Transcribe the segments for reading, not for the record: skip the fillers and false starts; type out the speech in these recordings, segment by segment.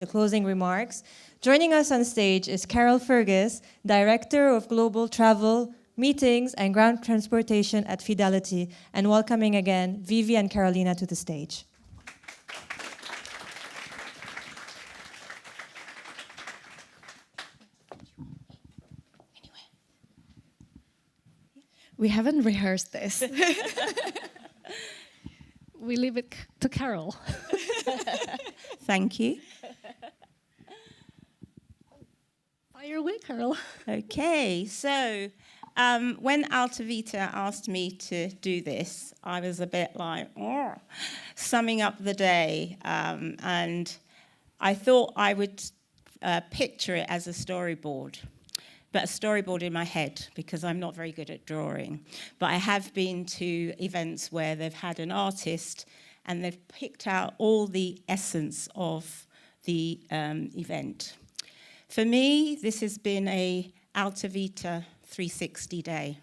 the closing remarks. Joining us on stage is Fergus, Director of Global Travel, Meetings and Ground Transportation at Fidelity, and welcoming again Vivi and Karolina to the stage. We haven't rehearsed this. We leave it to Carol. Thank you. Fire away, Carol. Okay, so when AltoVita asked me to do this, I was a bit like, summing up the day, and I thought I would picture it as a storyboard, but a storyboard in my head, because I'm not very good at drawing. But I have been to events where they've had an artist and they've picked out all the essence of the event. For me, this has been a AltoVita 360 day.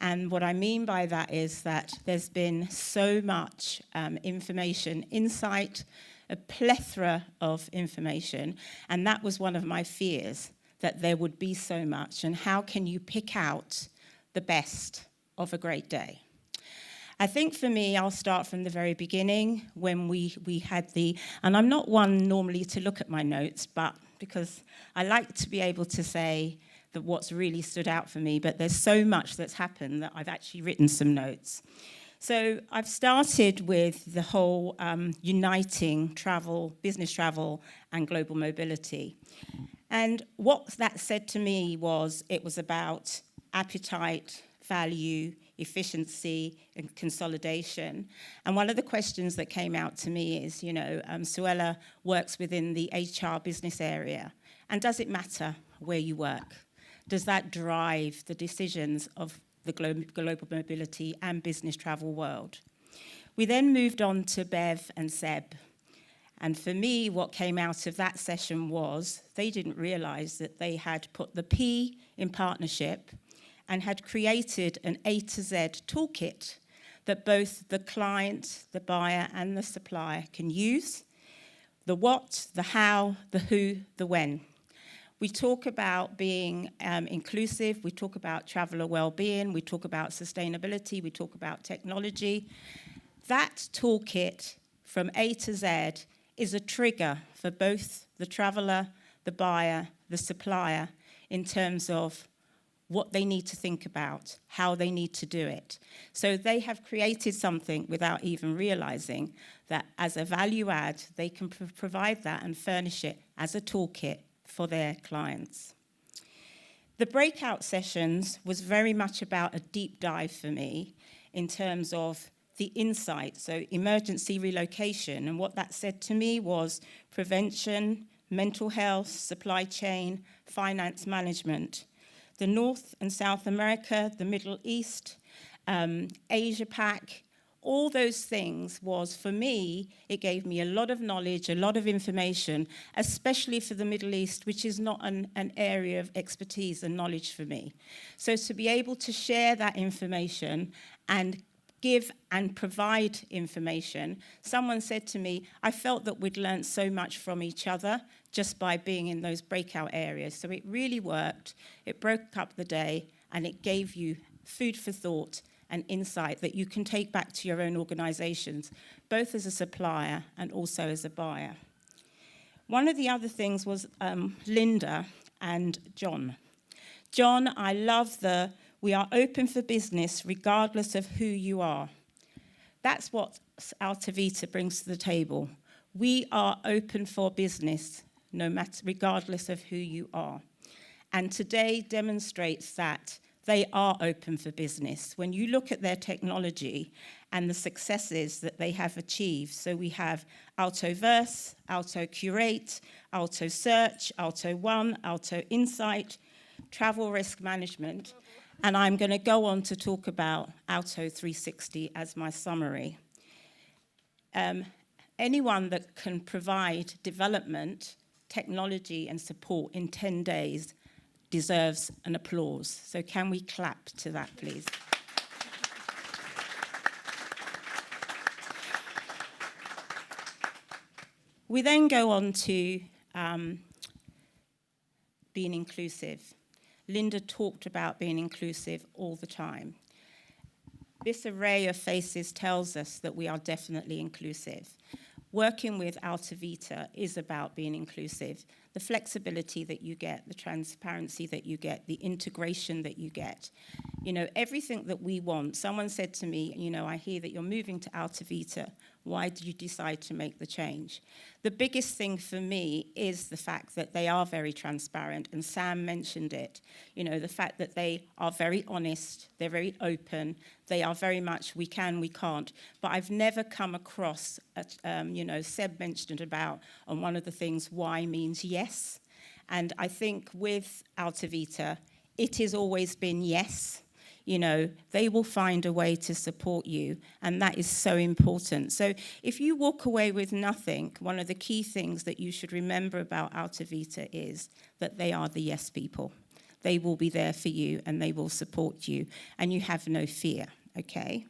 And what I mean by that is that there's been so much information, insight, a plethora of information, and that was one of my fears, that there would be so much, and how can you pick out the best of a great day? I think for me, I'll start from the very beginning when we had and I'm not one normally to look at my notes, but because I like to be able to say that what's really stood out for me, but there's so much that's happened that I've actually written some notes. So I've started with the whole uniting travel, business travel, and global mobility. And what that said to me was it was about appetite, value, efficiency, and consolidation. And one of the questions that came out to me is, Suella works within the HR business area. And does it matter where you work? Does that drive the decisions of the global mobility and business travel world? We then moved on to Bev and Seb. And for me, what came out of that session was they didn't realize that they had put the P in partnership and had created an A to Z toolkit that both the client, the buyer, and the supplier can use. The what, the how, the who, the when. We talk about being inclusive, we talk about traveler well-being, we talk about sustainability, we talk about technology. That toolkit from A to Z is a trigger for both the traveller, the buyer, the supplier, in terms of what they need to think about, how they need to do it. So they have created something without even realizing that as a value add, they can provide that and furnish it as a toolkit for their clients. The breakout sessions was very much about a deep dive for me in terms of the insight, so emergency relocation. And what that said to me was prevention, mental health, supply chain, finance management. The North and South America, the Middle East, Asia Pac, all those things was, for me, it gave me a lot of knowledge, a lot of information, especially for the Middle East, which is not an area of expertise and knowledge for me. So to be able to share that information and give and provide information. Someone said to me, I felt that we'd learned so much from each other just by being in those breakout areas. So it really worked. It broke up the day and it gave you food for thought and insight that you can take back to your own organizations, both as a supplier and also as a buyer. One of the other things was Linda and John. John, I love we are open for business regardless of who you are. That's what AltoVita brings to the table. We are open for business, regardless of who you are. And today demonstrates that they are open for business. When you look at their technology and the successes that they have achieved, so we have AltoVerse, AltoCurate, AltoSearch, AltoOne, AltoInsight, Travel Risk Management, and I'm going to go on to talk about Alto 360 as my summary. Anyone that can provide development, technology, and support in 10 days deserves an applause. So can we clap to that, please? We then go on to being inclusive. Linda talked about being inclusive all the time. This array of faces tells us that we are definitely inclusive. Working with AltoVita is about being inclusive. The flexibility that you get, the transparency that you get, the integration that you get. You know, everything that we want. Someone said to me, you know, I hear that you're moving to AltoVita. Why did you decide to make the change? The biggest thing for me is the fact that they are very transparent, and Sam mentioned it. You know, the fact that they are very honest, they're very open, they are very much we can, we can't. But I've never come across, you know, Seb mentioned about on one of the things, why means yes. And I think with AltoVita, it has always been yes. You know, they will find a way to support you, and that is so important. So if you walk away with nothing, one of the key things that you should remember about AltoVita is that they are the yes people. They will be there for you, and they will support you, and you have no fear, okay?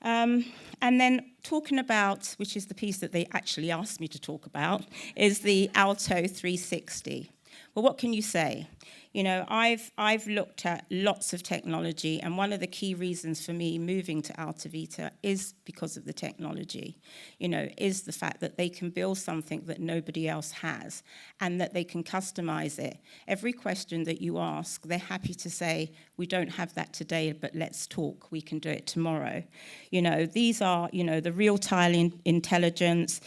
And then talking about, which is the piece that they actually asked me to talk about, is the Alto 360. Well, what can you say? You know, I've looked at lots of technology, and one of the key reasons for me moving to AltoVita is because of the technology, you know, is the fact that they can build something that nobody else has and that they can customize it. Every question that you ask, they're happy to say, we don't have that today, but let's talk. We can do it tomorrow. You know, these are, you know, the real-time intelligence.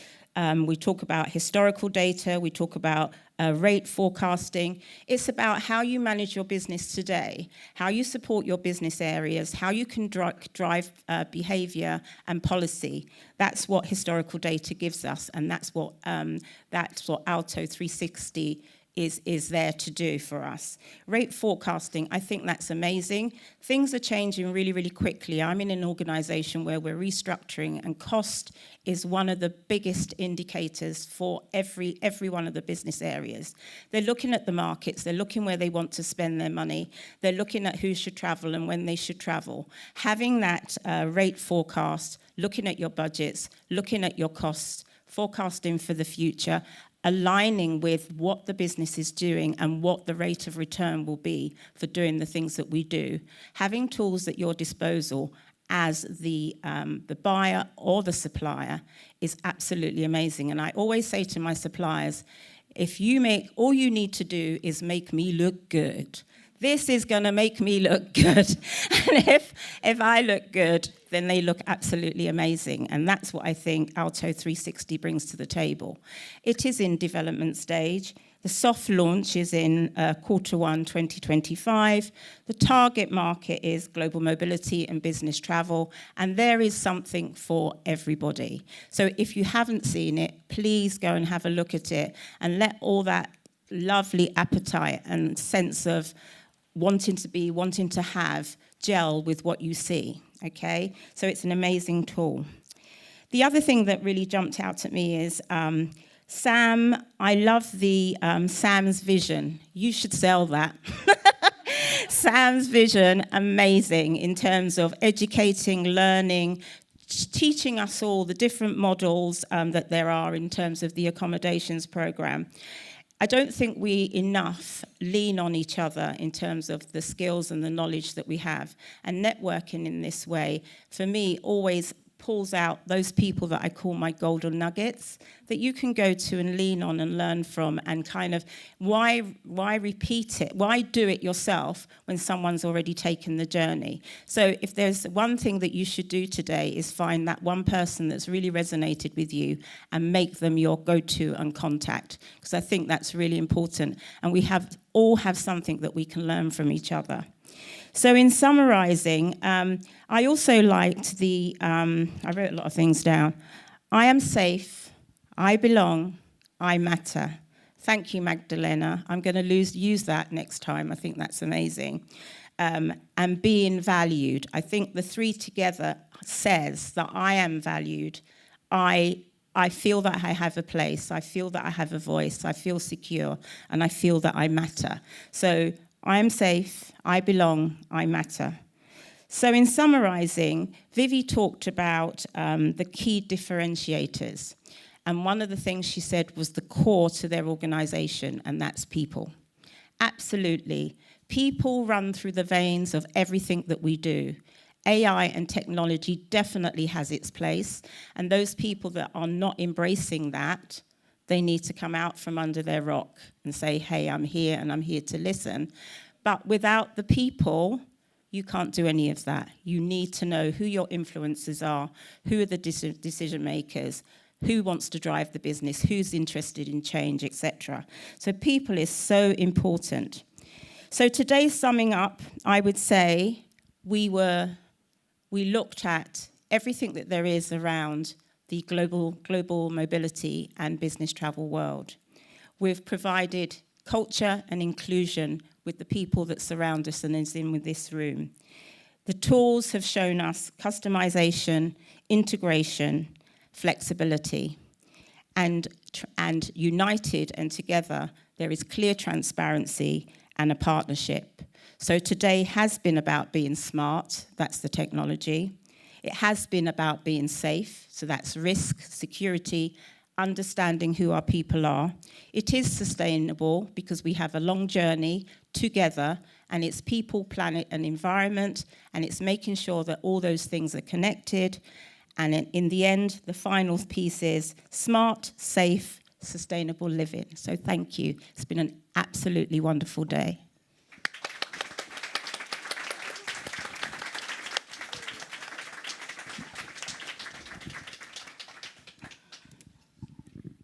We talk about historical data. We talk about rate forecasting. It's about how you manage your business today, how you support your business areas, how you can drive behavior and policy. That's what historical data gives us, and that's what Alto 360 is there to do for us. Rate forecasting, I think that's amazing. Things are changing really, really quickly. I'm in an organization where we're restructuring, and cost is one of the biggest indicators for every one of the business areas. They're looking at the markets, they're looking where they want to spend their money, they're looking at who should travel and when they should travel. Having that rate forecast, looking at your budgets, looking at your costs, forecasting for the future, aligning with what the business is doing and what the rate of return will be for doing the things that we do. Having tools at your disposal as the buyer or the supplier is absolutely amazing. And I always say to my suppliers, all you need to do is make me look good. This is going to make me look good. And if I look good, then they look absolutely amazing. And that's what I think Alto 360 brings to the table. It is in development stage. The soft launch is in Q1 2025. The target market is global mobility and business travel, and there is something for everybody. So if you haven't seen it, please go and have a look at it and let all that lovely appetite and sense of wanting to have gel with what you see, okay? So it's an amazing tool. The other thing that really jumped out at me is Sam. I love the Sam's vision. You should sell that. Sam's vision, amazing in terms of educating, learning, teaching us all the different models that there are in terms of the accommodations program. I don't think we enough lean on each other in terms of the skills and the knowledge that we have. And networking in this way, for me, always pulls out those people that I call my golden nuggets that you can go to and lean on and learn from, and kind of why repeat it? Why do it yourself when someone's already taken the journey? So if there's one thing that you should do today is find that one person that's really resonated with you and make them your go-to and contact, because I think that's really important. And we all have something that we can learn from each other. So in summarising, I also liked I wrote a lot of things down. I am safe, I belong, I matter. Thank you, Magdalena. I'm going to use that next time. I think that's amazing. And being valued. I think the three together says that I am valued. I feel that I have a place. I feel that I have a voice. I feel secure. And I feel that I matter. So I am safe, I belong, I matter. So in summarising, Vivi talked about the key differentiators. And one of the things she said was the core to their organization, and that's people. Absolutely. People run through the veins of everything that we do. AI and technology definitely has its place, and those people that are not embracing that, they need to come out from under their rock and say, hey, I'm here and I'm here to listen. But without the people, you can't do any of that. You need to know who your influencers are, who are the decision makers, who wants to drive the business, who's interested in change, etc. So people is so important. So today, summing up, I would say we looked at everything that there is around the global mobility and business travel world. We've provided culture and inclusion with the people that surround us and is in with this room. The tools have shown us customization, integration, flexibility, and united and together, there is clear transparency and a partnership. So today has been about being smart, that's the technology. It has been about being safe, so that's risk, security, understanding who our people are. It is sustainable because we have a long journey together, and it's people, planet, and environment, and it's making sure that all those things are connected. And in the end, the final piece is smart, safe, sustainable living. So thank you. It's been an absolutely wonderful day.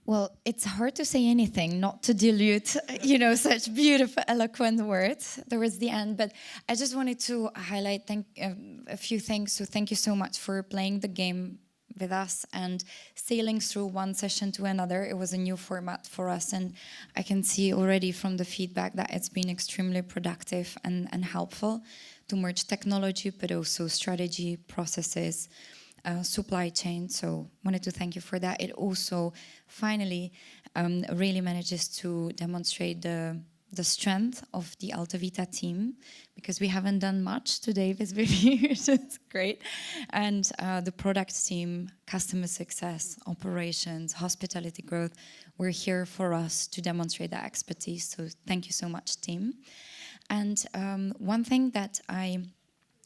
Well, it's hard to say anything, not to dilute, such beautiful, eloquent words towards the end. But I just wanted to highlight a few things. So thank you so much for playing the game with us and sailing through one session to another. It was a new format for us, and I can see already from the feedback that it's been extremely productive and helpful to merge technology, but also strategy, processes, supply chain. So wanted to thank you for that. It also finally really manages to demonstrate the strength of the AltoVita team, because we haven't done much today with Vivi, which is great. And the product team, customer success, operations, hospitality growth, we're here for us to demonstrate that expertise. So thank you so much, team. And one thing that I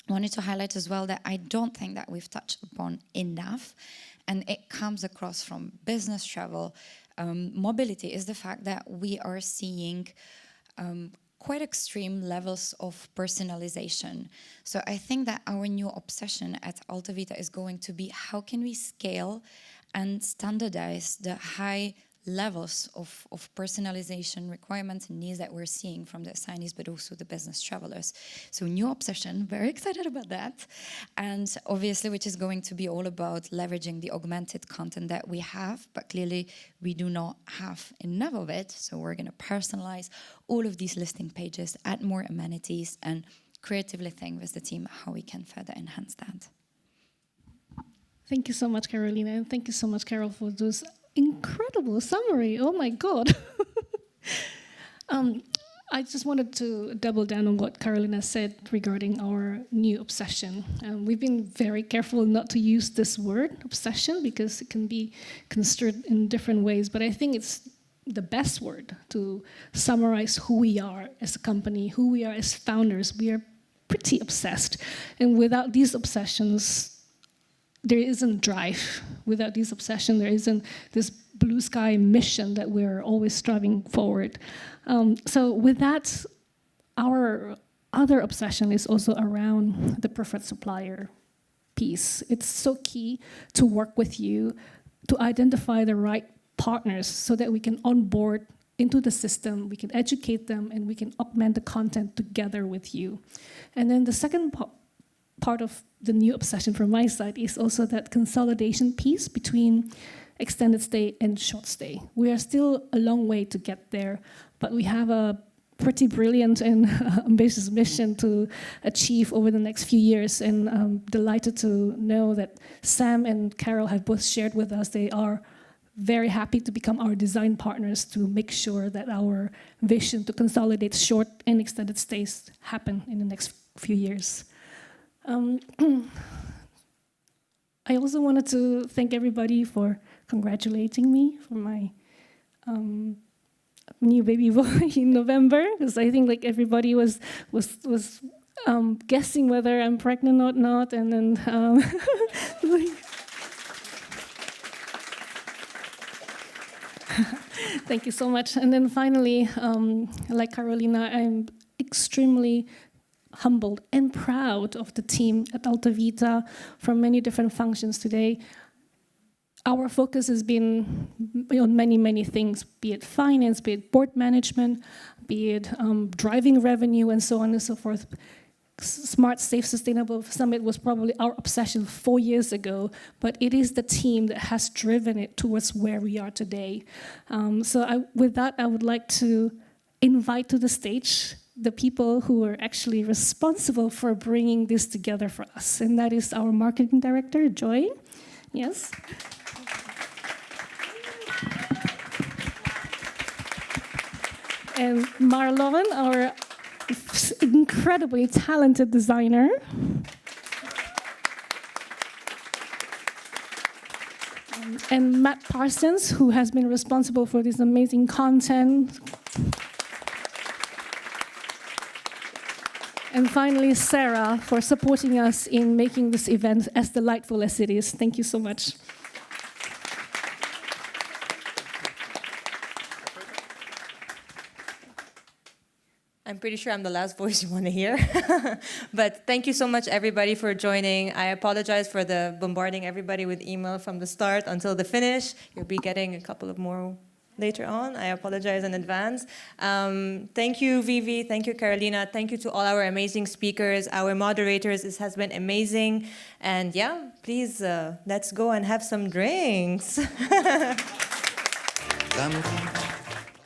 wanted to highlight as well that I don't think that we've touched upon enough, and it comes across from business travel, mobility, is the fact that we are seeing quite extreme levels of personalization. So I think that our new obsession at AltoVita is going to be how can we scale and standardize the high levels of personalization requirements and needs that we're seeing from the assignees, but also the business travelers. So new obsession, very excited about that. And obviously, which is going to be all about leveraging the augmented content that we have, but clearly we do not have enough of it. So we're going to personalize all of these listing pages, add more amenities, and creatively think with the team how we can further enhance that. Thank you so much, Karolina, and thank you so much, Carol, for those incredible summary. Oh my God. I just wanted to double down on what Karolina said regarding our new obsession. We've been very careful not to use this word, obsession, because it can be construed in different ways, but I think it's the best word to summarize who we are as a company, who we are as founders. We are pretty obsessed. And without these obsessions, there isn't drive. Without this obsession, there isn't this blue sky mission that we're always striving forward. So with that, our other obsession is also around the preferred supplier piece. It's so key to work with you to identify the right partners so that we can onboard into the system, we can educate them, and we can augment the content together with you. And then the second part of the new obsession from my side is also that consolidation piece between extended stay and short stay. We are still a long way to get there, but we have a pretty brilliant and ambitious mission to achieve over the next few years, and I'm delighted to know that Sam and Carol have both shared with us they are very happy to become our design partners to make sure that our vision to consolidate short and extended stays happen in the next few years. I also wanted to thank everybody for congratulating me for my new baby boy in November, because I think like everybody was guessing whether I'm pregnant or not, and then thank you so much. And then finally, like Karolina, I'm extremely humbled and proud of the team at AltoVita from many different functions today. Our focus has been on many, many things, be it finance, be it board management, be it driving revenue, and so on and so forth. Smart, Safe, Sustainable Summit was probably our obsession 4 years ago, but it is the team that has driven it towards where we are today. With that, I would like to invite to the stage the people who are actually responsible for bringing this together for us, and that is our marketing director, Joy. Yes. And Marlon, our incredibly talented designer. And Matt Parsons, who has been responsible for this amazing content. And finally, Sarah, for supporting us in making this event as delightful as it is. Thank you so much. I'm pretty sure I'm the last voice you want to hear. But thank you so much, everybody, for joining. I apologize for the bombarding everybody with email from the start until the finish. You'll be getting a couple of more later on. I apologize in advance. Thank you, Vivi. Thank you, Karolina. Thank you to all our amazing speakers, our moderators. This has been amazing. And yeah, please, let's go and have some drinks.